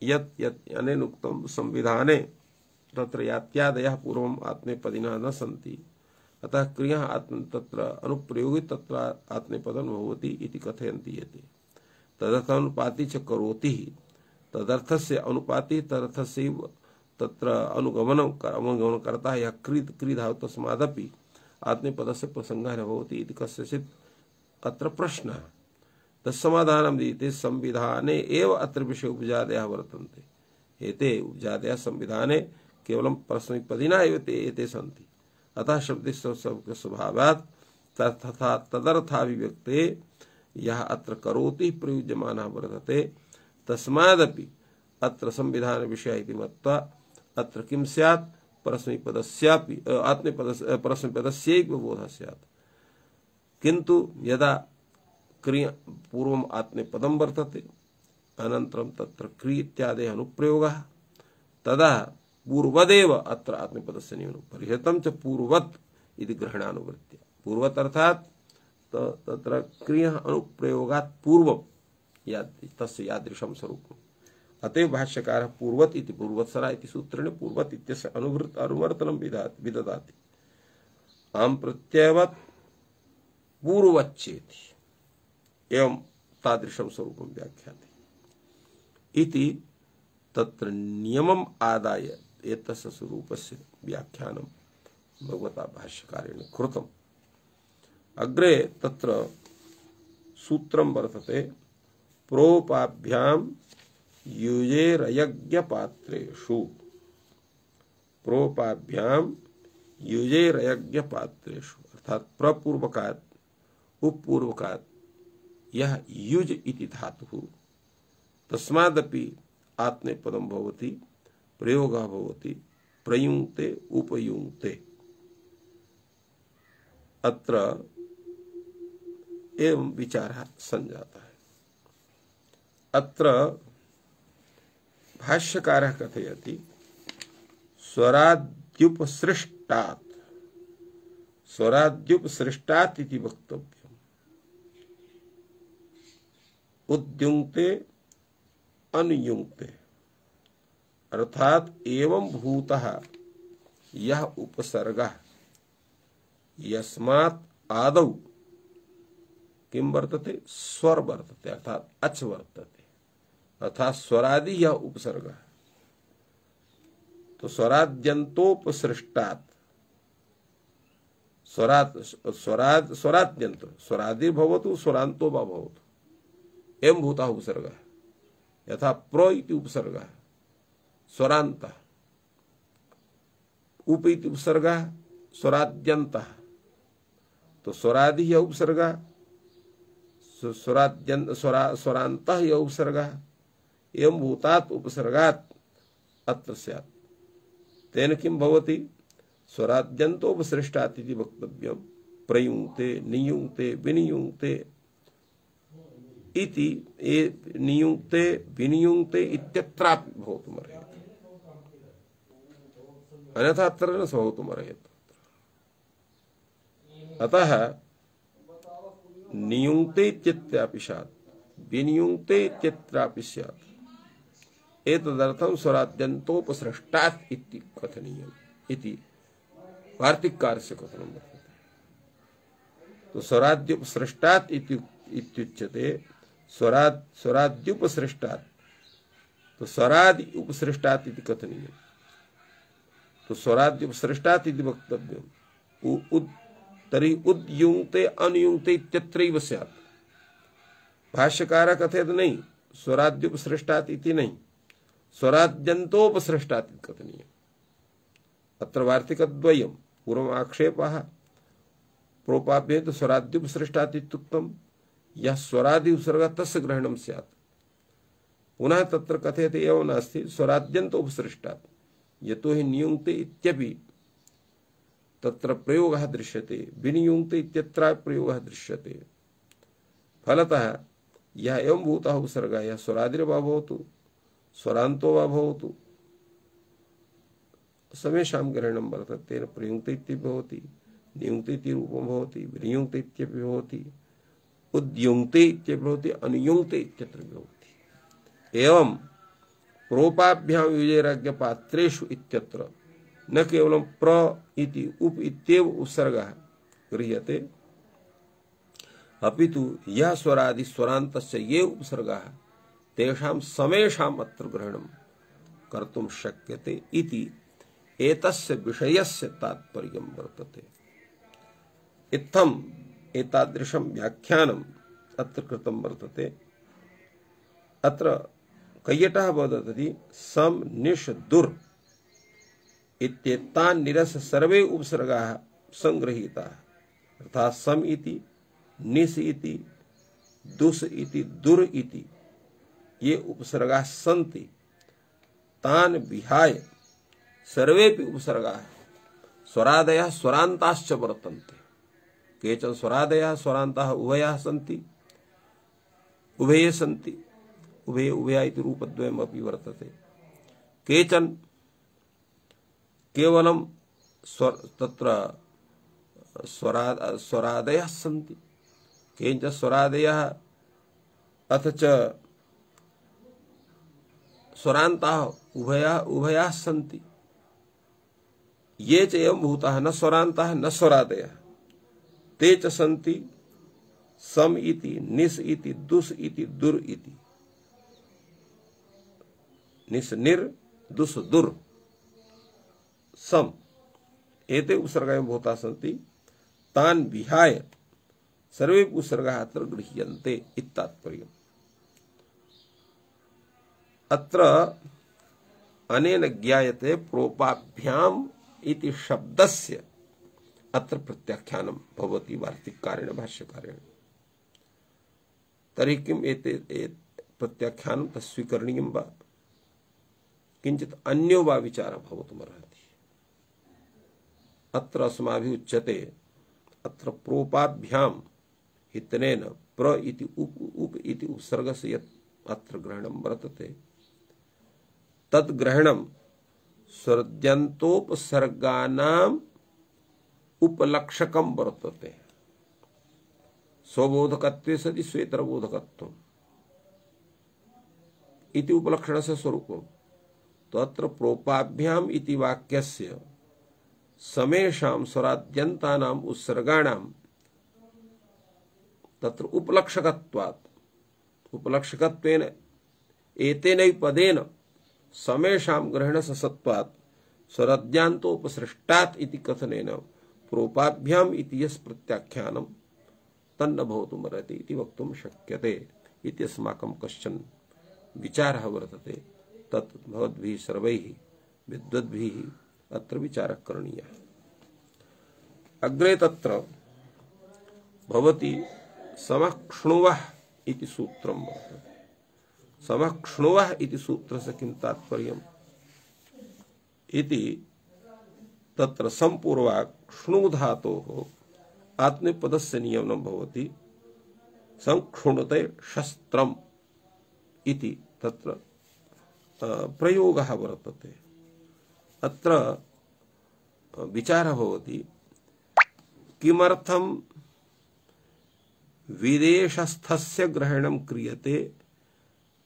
यत् यत् अनेन उक्तं संविधाने तत्र यात्यादयः पूर्वम् आत्मनेपदिनः न सन्ति अतः क्रियः तत्र अनुप्रयोगे तत्र आत्मनेपदं भवति इति कथयन्ति यते। तदर्थानुपाति च करोति तदर्थस्य अनुपाति तदर्थस्यैव तत्र अनुगमनं करता यः क्री धातुः तस्मादपि आत्मनेपदस्य प्रसंगः न भवति इति कस्यचित् अत्र प्रश्नः। तत्समाधानं दीयते संविधाने एव अत्र विषये उपजादयः वर्तन्ते। एते उपजादयः संविधाने केवलं परस्मैपदिनः एव एते सन्ति। अतः शब्दस्य स्वभावात् तथा तदर्थाभिव्यक्ते यः अत्र करोति प्रयुज्यमानः वर्तते तस्मादपि अत्र संविधान विषयः इति मत्वा अत्र किं स्यात्? परस्मैपदस्यापि परस्मैपदस्यैव बोधः स्यात्। किन्तु यदा क्रिया पूर्वम् आत्मनेपदं वर्तते अनन्तरं तत्र क्री इत्यादयः अनुप्रयोगः तदा पूर्वदेव अत्र आत्मनेपदस्य नियमनं परिहृतं च पूर्ववत् इति ग्रहणानुवृत्त्या। पूर्ववत् अर्थात् तत्र क्रियः अनुप्रयोगात् पूर्वं तस्य यादृशं स्वरूपम्। अतएव भाष्यकारः पूर्ववत् इति पूर्वत्सरा इति सूत्रेण पूर्ववत् इत्यस्य अनुवर्तनं विदधाति। आम प्रत्ययवत् पूर्ववच्चेति एवं तादृशं स्वरूपं व्याख्याते इति तत्र नियमम् आदाय एतस्य स्वरूपस्य व्याख्यानं भगवता भाष्यकारेण कृतम्। अग्रे तत्र सूत्रं वर्तते प्रोपाभ्यां युजेरयज्ञपात्रेषु। प्रोपाभ्यां युजेरयज्ञपात्रेषु अर्थात प्रपूर्वकात् उपपूर्वकात् यः युज इति धातुः तस्मादपि आत्मनेपदं भवति प्रयोगः भवति प्रयुङ्क्ते उपयुङ्क्ते। अत्र एवं विचारः संजातः। अत्र भाष्यकारः कथयति स्वराद्युपसृष्टात् स्वराद्युपसृष्टात् इति वक्तव्यम्। उद्युङ्क्ते अनुयुङ्क्ते अर्थात एवं भूतः यह उपसर्गः यस्मात् आदौ किं वर्तते? स्वर वर्तते अर्थात अच वर्तते अर्थात स्वरादि यह उपसर्गः। तो स्वराद्यन्तोपसृष्टात् स्वराद्यन्त स्वरादिर्भवतु स्वरान्तो वा भवतु एवं भूतः उपसर्गः। यथा प्र इति उपसर्गः स्वरान्तः उप इति उपसर्गः स्वराद्यन्तः। तो स्वरादि यह उपसर्गः स्वरान्तः य उपसर्गः एवं भूतात् उपसर्गात् अत्र स्यात् तेन किं भवति स्वराद्यन्तोपसृष्टात् इति वक्तव्यं प्रयुङ्क्ते नियुङ्क्ते विनियुङ्क्ते इति नियुङ्क्ते विनियुङ्क्ते इत्यत्रापि भवितुमर्हति अन्यथा अत्र न भवितुमर्हति। अतः नियुङ्क्ते इत्यत्रापि स्यात् विनियुङ्क्ते इत्यत्रापि स्यात् एतदर्थं स्वराद्यन्तोपसृष्टात् इति कथनीयम् इति वार्तिककारस्य कथनं वर्तते। तो स्वराद्युपसृष्टात् इत्युच्यते स्वराद्युपसृष्टात् तो स्वरादि उपसृष्टात् इति कथनीयम्। तो स्वराद्युपसृष्टात् इति वक्तव्यम् तर्हि उद्युङ्क्ते अनुयुङ्क्ते इत्यत्रैव स्यात्। भाष्यकारः कथयति नहीं स्वराद्युपसृष्टात् इति नहीं स्वराद्यन्तोपसृष्टात् इति कथनीयम्। अत्र वार्तिकद्वयं पूर्वम् आक्षेपः प्रोपाभ्ये तु स्वराद्युपसृष्टात् इत्युक्तं यः स्वरादि उपसर्गः तस्य ग्रहणं स्यात्। पुनः तत्र कथयति एवं नास्ति स्वराद्यन्तोपसृष्टात् यतो हि नियुङ्क्ते इत्यपि तत्र प्रयोगः दृश्यते विनियुङ्क्ते इत्यत्र प्रयोगः दृश्यते। फलतः यः एवं भूतः उपसर्गः यः स्वरादिर्वा भवतु स्वरान्तो वा भवतु समेषां ग्रहणं वर्तते। तेन प्रयुङ्क्ते इत्यपि भवति नियुङ्क्ते इति रूपं भवति विनियुङ्क्ते इत्यपि भवति उद्युङ्क्ते इत्यपि भवति अनुयुङ्क्ते इत्यत्र भवति। एवं प्रोपाभ्यां युजेरज्ञपात्रेषु इत्यत्र न केवलं प्र इति उप इत्येव उपसर्गः गृह्यते अपितु यः स्वरादि स्वरान्तस्य ये उपसर्गाः तेषां समेषाम् अत्र ग्रहणं कर्तुं शक्यते इति एतस्य विषयस्य तात्पर्यं वर्तते। इत्थम् एतादृशं व्याख्यानम् अत्र कृतं वर्तते। अत्र कैयटः वदति सम निश दुर् इत्येतान् निरस्य सर्वे उपसर्गाः संगृहीताः अर्थात् सम इति निश इति दुस् इति दुर् इति ये उपसर्गाः सन्ति तान् विहाय सर्वेपि उपसर्गाः स्वरादयः स्वरान्ताश्च वर्तन्ते। केचन स्वरादयः स्वरान्ताः उभयाः सन्ति उभये सन्ति उभये उभया इति रूपद्वयमपि वर्तते। केचन केवलं तत्र स्वरादयः सन्ति केचन स्वरादयः अथ च स्वरान्ताः उभयाः सन्ति। ये च एवं भूताः न स्वरान्ताः न स्वरादयः ते च सन्ति सम इति निस इति दुस् इति दुर् इति निस निर दुस् दुर् सम एते उपसर्गाः भूताः सन्ति तान् विहाय सर्वे उपसर्गाः अत्र गृह्यन्ते इत्तात्पर्यम्। अत्र अनेन ज्ञायते प्रोपाभ्याम् इति शब्दस्य अत्र प्रत्याख्यानं भवति वार्तिककारेण भाष्यकारेण। तर्हि किम् एते प्रत्याख्यानं तस्वीकरणीयं वा किञ्चित् अन्यो वा विचारः भवितुमर्हति। अत्र अस्माभिः उच्यते अत्र प्रोपाभ्याम् इत्यनेन प्र इति उप इति उपसर्गस्य यत् अत्र ग्रहणं वर्तते तद् ग्रहणं स्वराद्यन्तोपसर्गानाम् उपलक्षकं वर्तते। स्वबोधकत्वे सति स्वेतरबोधकत्वम् इति उपलक्षणस्य स्वरूपम्। तो अत्र प्रोपाभ्याम् इति वाक्यस्य समेषां स्वराद्यन्तानाम् उत्सर्गाणां तत्र उपलक्षकत्वात् उपलक्षकत्वेन एतेनैव पदेन समेषां ग्रहणस्य सत्वात् स्वराद्यान्तोपसृष्टात् इति कथनेन प्रोपाभ्याम् इति यस् प्रत्याख्यानं तन्न भवितुमर्हति इति वक्तुं शक्यते इति अस्माकं कश्चन विचारः वर्तते। तत् भवद्भिः सर्वैः विद्वद्भिः अत्र विचारः करणीयः। अग्रे तत्र भवति समक्ष्णुवः इति सूत्रं वर्तते। समक्ष्णुवः इति सूत्रस्य किं तात्पर्यम् इति तत्र सम्पूर्वाक् क्ष्णु धातोः आत्मनेपदस्य नियमनं भवति संक्षुणुते शस्त्रम् इति तत्र प्रयोगः वर्तते। अत्र विचारः भवति किमर्थं विदेशस्थस्य ग्रहणं क्रियते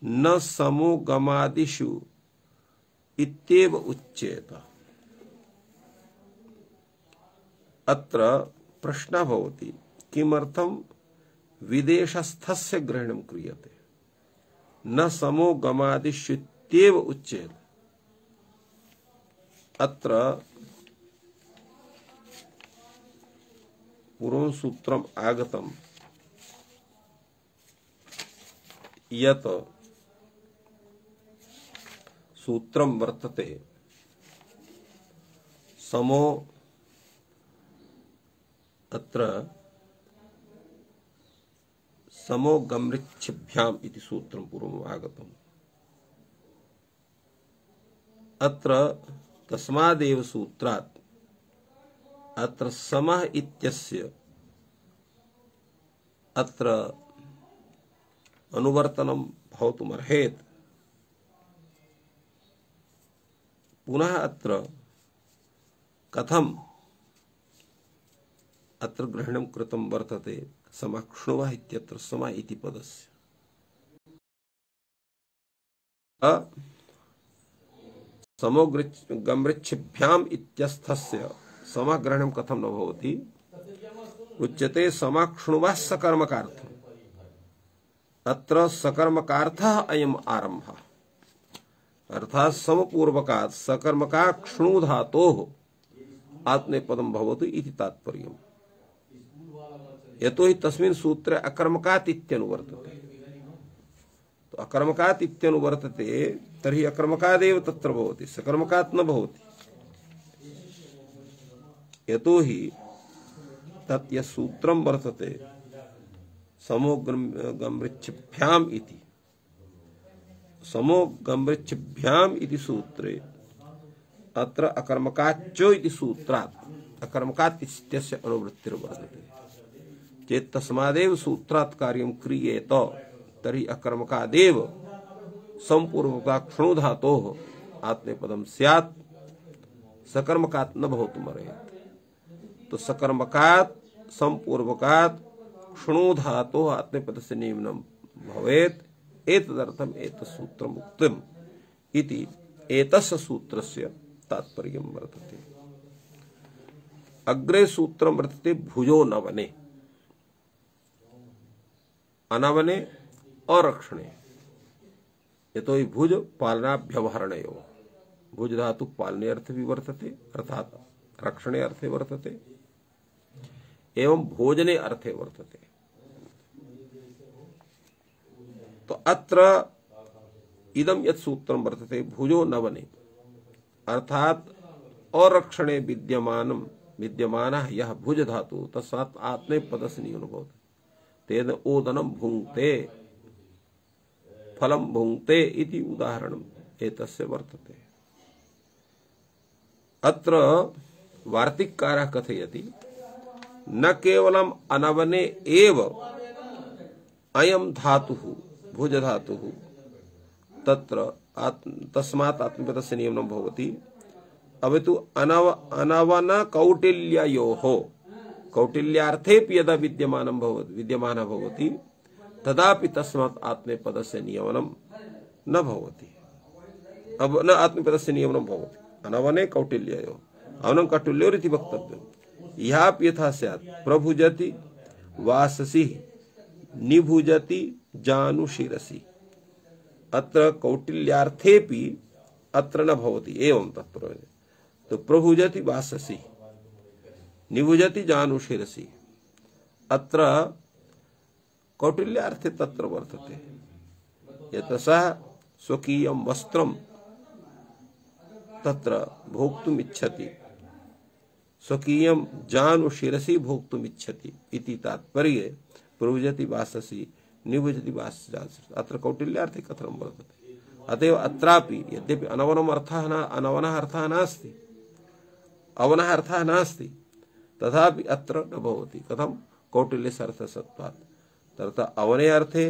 न समोगमादिषु इत्येव उच्येत। अत्र प्रश्नः भवति किमर्थं विदेशस्थस्य ग्रहणं क्रियते न समोगमादिषु इत्येव उच्येत। अत्र पूर्वं सूत्रम् आगतं यत् सूत्रं वर्तते समो अत्र समोगमृच्छिभ्याम् इति सूत्रं पूर्वम् आगतम्। अत्र तस्मादेव सूत्रात् अत्र समः इत्यस्य अत्र अनुवर्तनं भवितुमर्हेत्। पुनः अत्र कथम् अत्र ग्रहणं कृतं वर्तते समक्ष्णुवः इत्यत्र समः इति पदस्य समोगमृच्छिभ्याम् इत्यस्थस्य समः ग्रहणं कथं न भवति उच्यते समक्ष्णुवः सकर्मकार्थम्। अत्र सकर्मकार्थः अयम् आरम्भः अर्थात् समपूर्वकात् सकर्मकात् क्ष्णु धातोः आत्मनेपदं भवतु इति तात्पर्यम्। यतो हि तस्मिन् सूत्रे अकर्मकात् इत्यनुवर्तते। तो अकर्मकात् इत्यनुवर्तते तर्हि अकर्मकादेव तत्र भवति, सकर्मकात् न भवति। यतो हि तत् यत् सूत्रं वर्तते समोगमृच्छिभ्याम् इति, समोगमृच्छिभ्याम् इति सूत्रे अत्र अकर्मकाच्च इति सूत्रात् अकर्मकात् इत्यस्य अनुवृत्तिर्वर्तते। चेत् तस्मादेव सूत्रात् कार्यं क्रियेत तर्हि अकर्मकादेव सम्पूर्वकात् क्ष्णु धातोः आत्मनेपदं स्यात्, सकर्मकात् न भवितुमर्हेत्। तो सकर्मकात् सम्पूर्वकात् क्ष्णु धातोः आत्मनेपदस्य नियमनं भवेत्। एतदर्थम् एतत् सूत्रम् उक्तम् इति एतस्य सूत्रस्य तात्पर्यं वर्तते। अग्रे सूत्रं वर्तते भुजो नवने, अनवने अरक्षणे। यतो हि भुज पालनाभ्यवहरणयोः, भुज धातु पालने अर्थे भी वर्तते अर्थात रक्षणे अर्थे वर्तते एवं भोजने अर्थे वर्तते। तो अत्र इदं यत् सूत्रं वर्तते भुजो नवने अर्थात अरक्षणे विद्यमानः यः भुज धातु तस्मात् आत्मनेपदस्य नियमनं भवति। तेन ओदनं भुङ्क्ते फलं भुङ्क्ते इति उदाहरणम् एतस्य वर्तते। अत्र वार्तिककारः कथयति न केवलम् अनवने एव अयं धातुः भुज धातुः तत्र तस्मात् आत्मनेपदस्य नियमनं भवति, अपितु अनवन कौटिल्ययोः कौटिल्यार्थेऽपि यदा विद्यमानः भवति तदापि तस्मात् आत्मनेपदस्य नियमनं न भवति। अब न आत्मनेपदस्य नियमनं भवति अनवने कौटिल्ययोः, अवनं कौटिल्योरिति वक्तव्यम्। यहापि यथा स्यात् प्रभुजति वाससि निभुजति जानुशिरसि, अत्र कौटिल्यार्थेऽपि अत्र न भवति एवं तत्पर। तो प्रभुजति वाससि निभुजति जानुशिरसि, अत्र कौटिल्यार्थे तत्र वर्तते यत् सः स्वकीयं वस्त्रं तत्र भोक्तुम् इच्छति, स्वकीयं जानुशिरसि भोक्तुम् इच्छति इति तात्पर्ये प्रभुजति वाससि निभुजति वासजासि अत्र कौटिल्यार्थे कथनं वर्तते। अतएव अत्रापि यद्यपि अनवनः अर्थः नास्ति अवनः अर्थः नास्ति तथापि अत्र न भवति। कथं? कौटिल्यस्य अर्थसत्त्वात्। तथा अवने अर्थे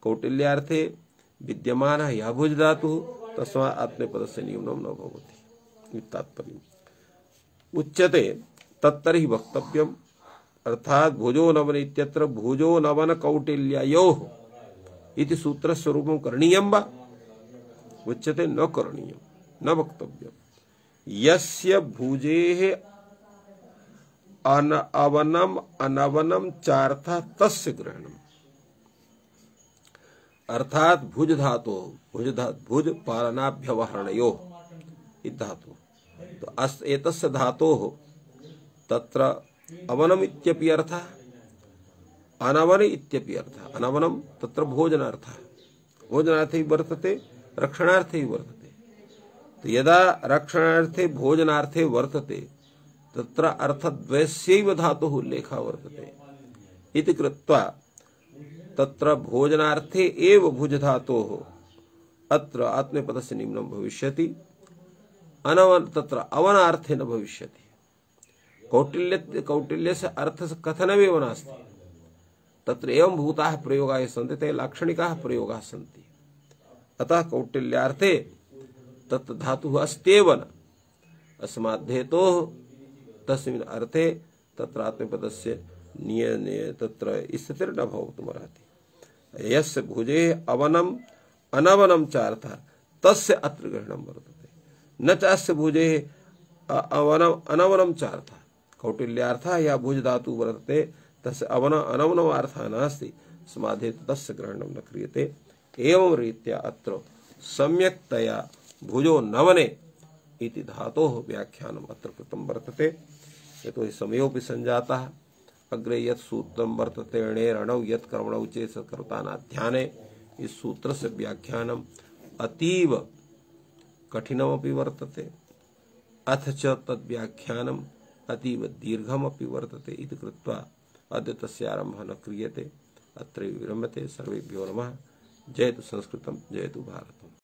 कौटिल्यार्थे विद्यमानः यः भुज धातुः तस्मात् आत्मनेपदस्य नियमनं न भवति। तात्पर्यम् उच्यते तत्तर्हि वक्तव्यम् अर्थात भुजो नवन इत्यत्र भुजो नवन कौटिल्ययोः इति सूत्रस्य रूपं करणीयं वा? उच्यते न करणीयं न वक्तव्यम्। यस्य भुजेः अवनम अनवनम चार्थः तस्य ग्रहणम्। अर्थात भुज धातो भुज पालनाभ्यवहरणयोः इति धातु तो एतस्य धातोः तत्र अवनम इत्यपि अर्थः अनवन इत्यपि अर्थः। अनवनम तत्र भोजनार्थः भोजनार्थे वर्तते रक्षणार्थे वर्तते। तो यदा रक्षणार्थे भोजनार्थे वर्तते तत्र अर्थद्वयस्यैव धातुः उल्लेखः वर्तते इति कृत्वा तत्र भोजनार्थे एव भुज धातोः अत्र आत्मनेपदस्य निम्नं भविष्यति। अनवन तत्र अवनार्थे न भविष्यति। कौटिल्यस्य अर्थस्य कथनमेव नास्ति। तत्र एवं भूताः प्रयोगाः सन्ति ते लाक्षणिकाः प्रयोगाः सन्ति। अतः कौटिल्यार्थे तत्र धातुः अस्त्येव न अस्माद्धेतोः तस्मिन् अर्थे तत्र आत्मनेपदस्य तत्र स्थितिर्न भवितुमर्हति। यस्य भुजे अवनम अनवनम चार्थः तस्य अत्र ग्रहणं वर्तते न चास्य भुजे अवनम अनवनम चार्थः। कौटिल्यार्थः या भुज धातु वर्तते तस्य अवन अनवनम अर्थः नास्ति समाधे तस्य ग्रहणं न क्रियते। एवं रीत्या अत्र सम्यक्तया भुजो नवने इति धातोः व्याख्यानम् अत्र कृतं वर्तते। यतो हि समयोऽपि सञ्जातः अग्रे यत् सूत्रं वर्तते णेरणौ यत् कर्मणौ चेत् कर्तानाध्याने इस सूत्रस्य व्याख्यानम् अतीव कठिनमपि वर्तते अथ च तद्व्याख्यानम् अतीव दीर्घमपि वर्तते इति कृत्वा अद्य तस्य आरम्भः न क्रियते। अत्र विरम्यते। सर्वेभ्यो नमः। जयतु संस्कृतं जयतु भारतम्।